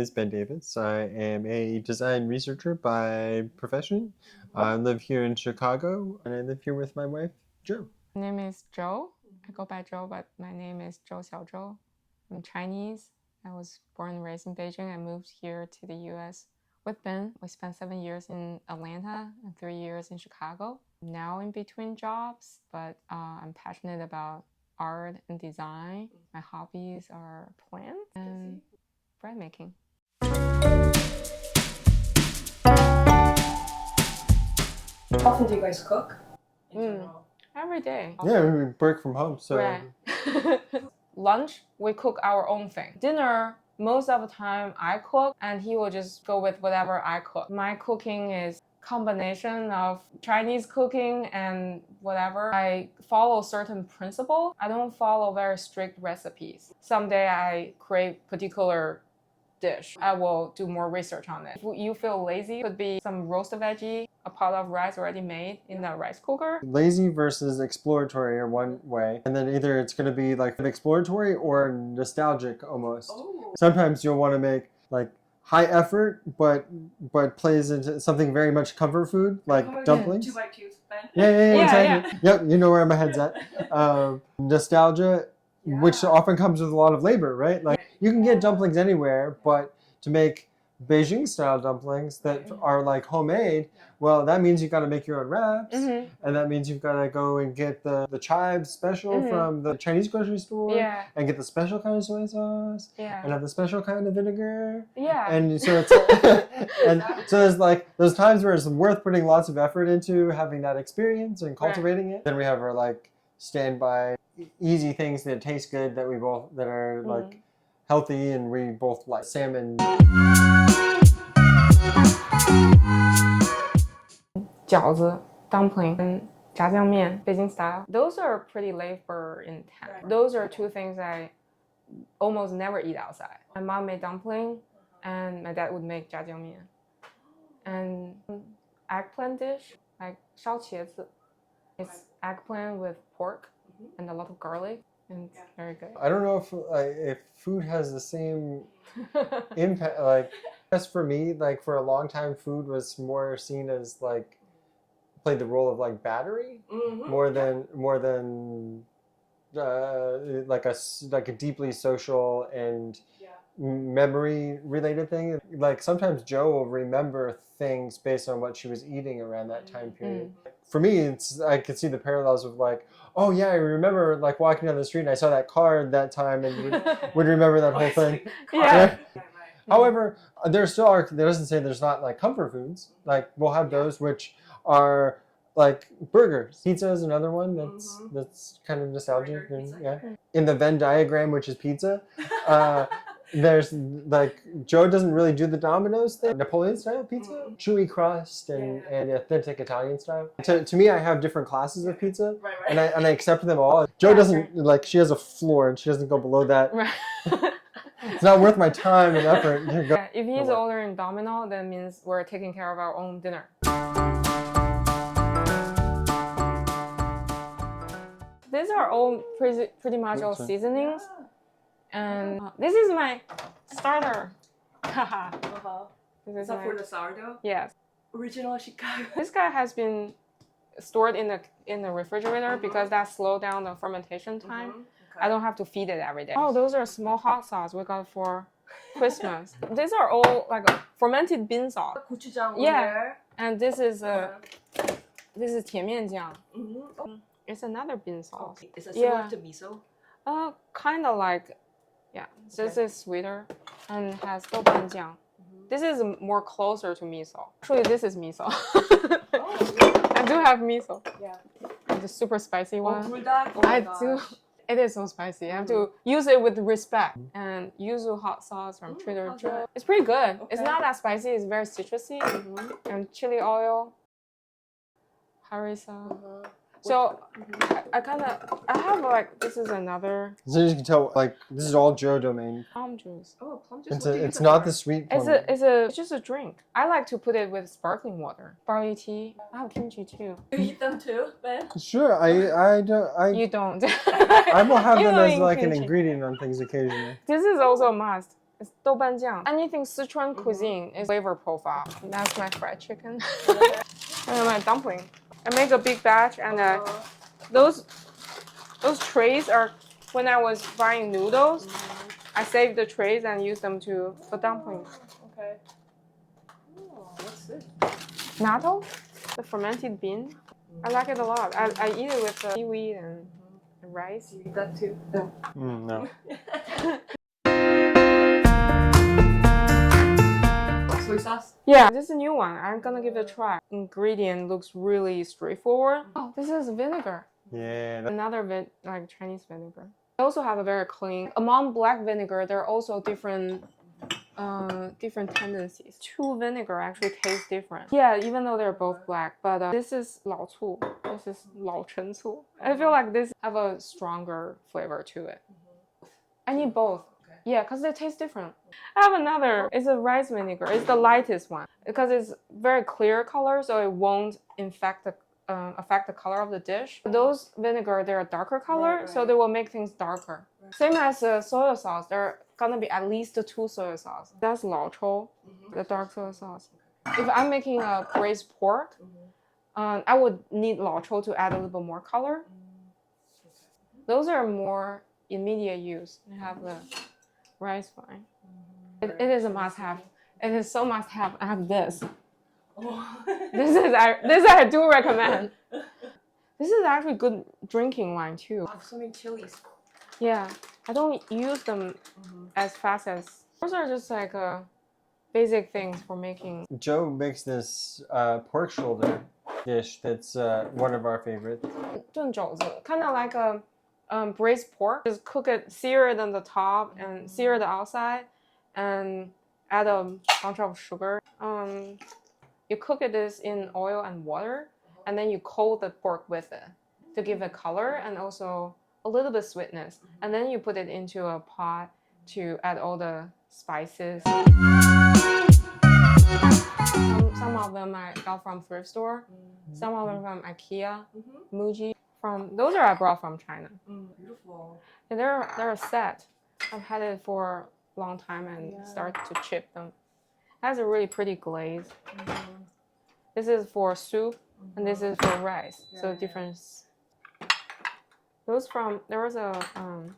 name is Ben Davis. I am a design researcher by profession. I live here in Chicago, and I live here with my wife, Jo. My name is Joe. I go by Joe, but my name is Zhou Xiaozhou. I'm Chinese. I was born and raised in Beijing. I moved here to the US with Ben. We spent 7 years in Atlanta and 3 years in Chicago. Now in between jobs, but I'm passionate about art and design. My hobbies are plants and bread making. Often do you guys cook? Every day. Yeah, we work from home, so. Right. Lunch, we cook our own thing. Dinner, most of the time I cook and he will just go with whatever I cook. My cooking is combination of Chinese cooking and whatever. I follow certain principle. I don't follow very strict recipes. Someday I create particular dish. I will do more research on it. If you feel lazy, it could be some roasted veggie, a pot of rice already made in the rice cooker. Lazy versus exploratory are one way, and then either it's going to be like exploratory or nostalgic almost. Oh. Sometimes you'll want to make like high effort, but plays into something very much comfort food, like dumplings. 2 by 2, Ben. Yeah, exactly. Yep, you know where my head's at. Nostalgia, which often comes with a lot of labor, right? Like you can get dumplings anywhere, but to make Beijing style dumplings that are like homemade, well, that means you've got to make your own wraps, and that means you've got to go and get the chives special from the Chinese grocery store, and get the special kind of soy sauce, and have the special kind of vinegar, and so it's and so there's like those times where it's worth putting lots of effort into having that experience and cultivating it. Then we have our like standby easy things that taste good that are like healthy, and we both like salmon. 饺子 dumpling 跟炸酱面 Beijing style. Those are pretty labor intense. Those are two things I almost never eat outside. My mom made dumpling and my dad would make 炸酱面. And eggplant dish like 烧茄子. It's eggplant with pork and a lot of garlic, and it's very good. I don't know if food has the same impact. Like, as for me, like for a long time, food was more seen as like played the role of like battery more than like a deeply social and memory related thing. Like sometimes Jo will remember things based on what she was eating around that time period. For me, I could see the parallels of like, oh yeah, I remember like walking down the street and I saw that car that time and would remember that whole thing. However, there doesn't say there's not like comfort foods. Like we'll have those which are like burgers. Pizza is another one that's kind of nostalgic. In the Venn diagram, which is pizza, there's like Jo doesn't really do the Domino's thing, Napoleon style pizza, chewy crust and authentic Italian style. To me, I have different classes of pizza, and I accept them all. Jo doesn't like, she has a floor and she doesn't go below that. It's not worth my time and effort. If he's ordering Domino, that means we're taking care of our own dinner. These are all pretty much all seasonings. And this is my starter. Is that for the sourdough? Yes. Original Chicago. This guy has been stored in the refrigerator because that slowed down the fermentation time. I don't have to feed it every day. Oh, those are small hot sauce we got for Christmas. These are all like a fermented bean sauce. Gochujang. And this is 甜面酱. It's another bean sauce. Is it similar to miso? Kind of like, So this is sweeter and has 豆瓣酱. This is more closer to miso. Actually, this is miso. I do have miso. The super spicy one. I do. It is so spicy. I have to use it with respect. And yuzu hot sauce from Trader Joe's. It's pretty good. It's not that spicy. It's very citrusy. And chili oil. Harissa. So I have like, this is another. So you can tell like this is all Jo domain. Plum juice. Oh, plum juice. It's not the sweet plum. It's just a drink. I like to put it with sparkling water, barley tea. I have kimchi too. You eat them too, Ben? Sure, I don't. You don't. I will have them as like an ingredient on things occasionally. This is also a must. It's 豆瓣酱. Anything Sichuan cuisine is flavor profile. That's my fried chicken. And my dumpling. I make a big batch, and those trays are when I was buying noodles. I saved the trays and used them for dumplings. Okay. Oh, what's this? Natto, the fermented bean. I like it a lot. I eat it with seaweed and rice. You eat that too? No. Soy sauce? Yeah, this is a new one. I'm gonna give it a try. Ingredient looks really straightforward. Oh, this is vinegar. Yeah. Another like Chinese vinegar. I also have a very clean. Among black vinegar, there are also different tendencies. Two vinegar actually taste different. Yeah, even though they're both black, but this is 老醋. This is 老陈醋. I feel like this have a stronger flavor to it. I need both. Yeah, because they taste different. I have another. It's a rice vinegar. It's the lightest one because it's very clear color, so it won't affect the color of the dish. Those vinegar, they're a darker color, so they will make things darker. Same as soy sauce. There are gonna be at least 2 soy sauce. That's 老抽, the dark soy sauce. If I'm making a braised pork, I would need 老抽to add a little bit more color. Those are more immediate use. I have the rice wine. It is a must-have. It is so must-have. I have this. Oh. This I do recommend. This is actually good drinking wine too. I have so many chilies. Yeah, I don't use them as fast as. Those are just like basic things for making. Joe makes this pork shoulder dish that's one of our favorites. 炖肘子, kind of like a braised pork. Just cook it, sear it on the top and sear the outside, and add a bunch of sugar. You cook this in oil and water, and then you coat the pork with it to give it color and also a little bit sweetness. And then you put it into a pot to add all the spices. Some of them I got from thrift store, some of them from IKEA, Muji. Those I brought from China. Beautiful. And they're a set. I've had it for a long time and start to chip them. It has a really pretty glaze. This is for soup, and this is for rice. So difference. Those there was a.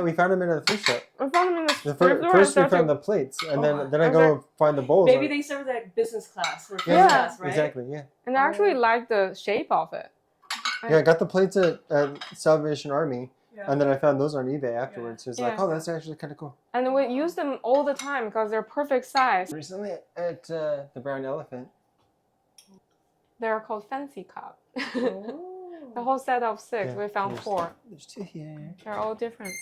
We found them in a thrift shop. I found them in The first we found the plates, and then I go find the bowls. Maybe they serve like business class or first Yeah. class, right? Exactly, yeah. And I actually like the shape of it. Yeah, I got the plates at Salvation Army, and then I found those on eBay afterwards. So it's like, oh, that's actually kind of cool. And we use them all the time because they're perfect size. Recently at the Brown Elephant. They're called fancy cup. Oh. The whole set of 6, we found there's 4. There's 2 here. They're all different.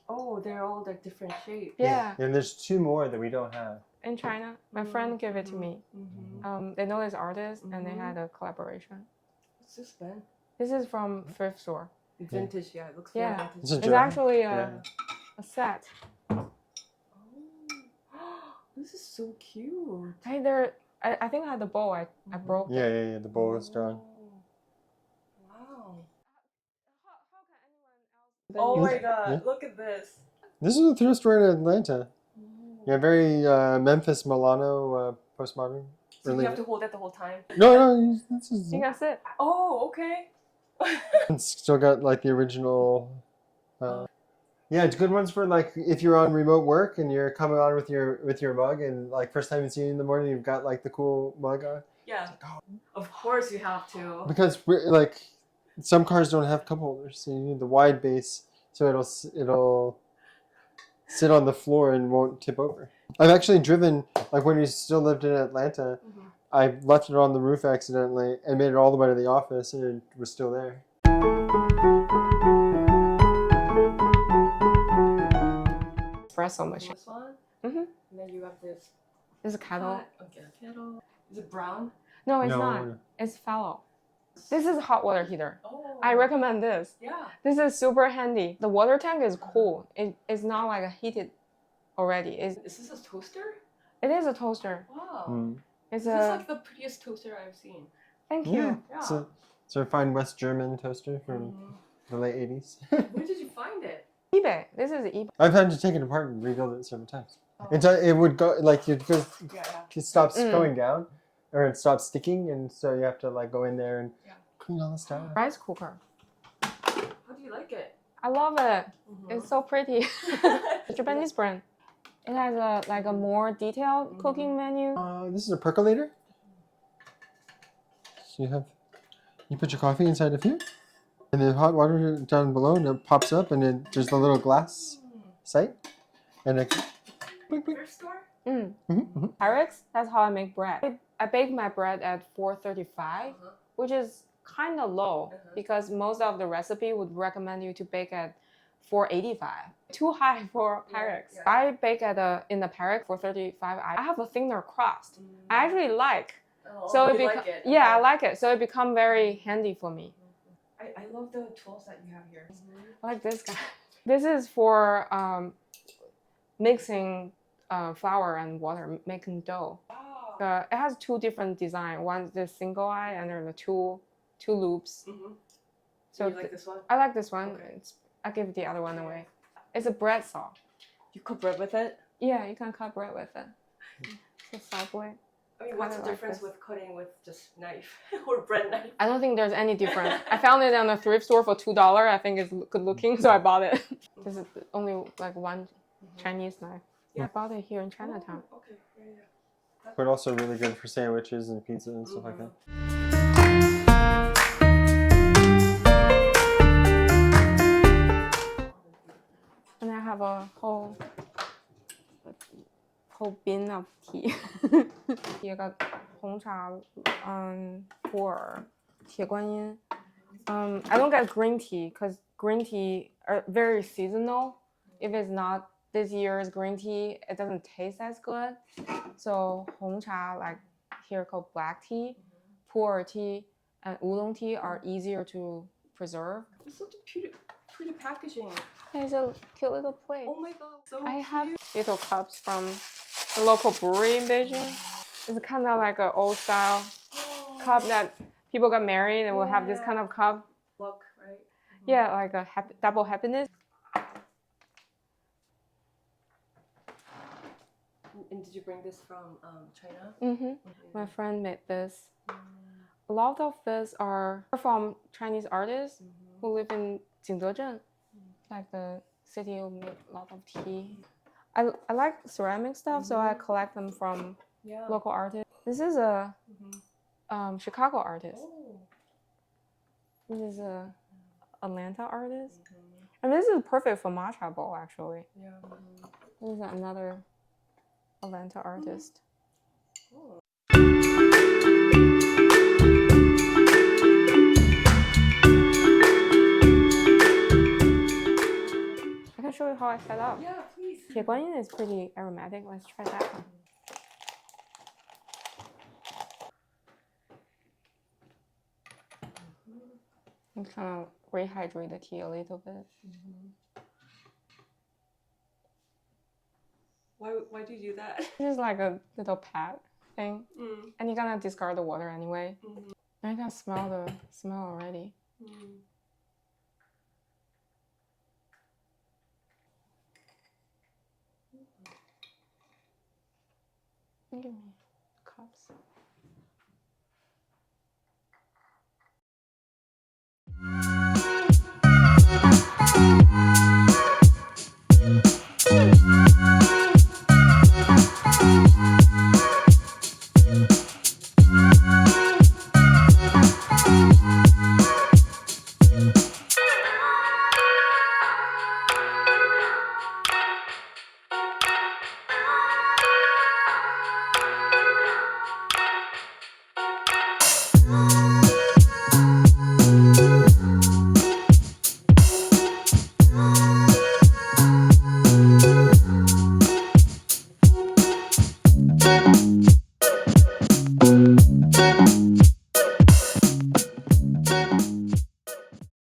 Oh, they're all like different shapes. Yeah. And there's 2 more that we don't have. In China, my friend gave it to me. They know this artist, and they had a collaboration. What's this, Ben? This is from thrift store. Vintage, yeah. It looks Yeah. very It's vintage. a It's actually a set. Oh. This is so cute. Hey, I think I had the bowl. I broke it. Yeah. The bowl is done. Wow. Then Oh use my it. god, look at this. This is a thrift store in Atlanta. Yeah, very Memphis Milano postmodern. So Really. you have to hold that the whole time? No, this is. You can sit. Oh, okay. It's still got like the original. Yeah, it's good ones for like if you're on remote work and you're coming on with your mug and like first time you see you in the morning you've got like the cool mug on. Yeah. Of course you have to. Because like some cars don't have cup holders, so you need the wide base so it'll sit on the floor and won't tip over. I've actually driven like when we still lived in Atlanta. I left it on the roof accidentally and made it all the way to the office and it was still there. Espresso machine. This one? Mm-hmm. And then you have this. This is a kettle. Okay, kettle. Is it brown? No, it's No. not. It's fallow. This is a hot water heater. Oh. I recommend this. Yeah. This is super handy. The water tank is cool. It's not like a heated already. Is this a toaster? It is a toaster. Wow. It's This is a. like the prettiest toaster I've seen. Thank Yeah. you. Yeah. So a fine West German toaster from the late 80s. Where did you find it? eBay. This is eBay. I've had to take it apart and rebuild it several times. Oh. It would go like it goes, Yeah, it stops Mm. going down, or it stops sticking, and so you have to like go in there and clean all the stuff. Rice cooker. How do you like it? I love it. Mhm. It's so pretty. Japanese brand. It has a more detailed cooking menu. This is a percolator. So you put your coffee inside of here, and then hot water down below, and it pops up, and then there's the little glass sight, and it. Blink, blink. Thrift store? Pyrex, that's how I make bread. I bake my bread at 435, which is kind of low because most of the recipe would recommend you to bake at 485. Too high for Pyrex. Yeah. I bake in the Pyrex 435. I have a thinner crust. I actually like. Oh, So you like it? Yeah, I like it. So it become very handy for me. I love the tools that you have here. I like this guy. This is for mixing flour and water, making dough. Wow. It has two different designs. One's the single eye, and then the two loops. So you like this one? I like this one. Okay. I give the other one away. It's a bread saw. You cook bread with it? Yeah, you can cut bread with it. It's a saw blade. I mean, what's Kinda the like difference this. with cutting with just knife or bread knife? I don't think there's any difference. I found it on a thrift store for $2. I think it's good looking, so I bought it. This is only like one Chinese knife. I bought it here in Chinatown. Oh, okay. Yeah. But also really good for sandwiches and pizza and stuff like that. And I have a whole bin of tea. You got 红茶, pu'er, 铁观音. I don't get green tea because green tea are very seasonal. If it's not this year's green tea, it doesn't taste as good. So 红茶, like here called black tea, pu'er tea, and oolong tea are easier to preserve. It's such a pretty packaging. There's a cute little plate. Oh my god, so I have cute. little cups from the local brewery in Beijing. It's kind of like an old style cup that people got married and will have this kind of cup. Look, right? Yeah, like a double happiness. And did you bring this from China? My friend made this. A lot of this are from Chinese artists who live in Jingdezhen, like the city who make a lot of tea. I like ceramic stuff, so I collect them from local artists. This is a Chicago artist. Oh. This is a Atlanta artist. And this is perfect for matcha bowl, actually. Yeah. This is another Atlanta artist. Oh. I can show you how I set up. Yeah, please. 铁观音 is pretty aromatic. Let's try that one. I'm kind of rehydrate the tea a little bit. Why do you do that? This is like a little pad thing, and you're gonna discard the water anyway. And I can smell the smell already. Give me cups.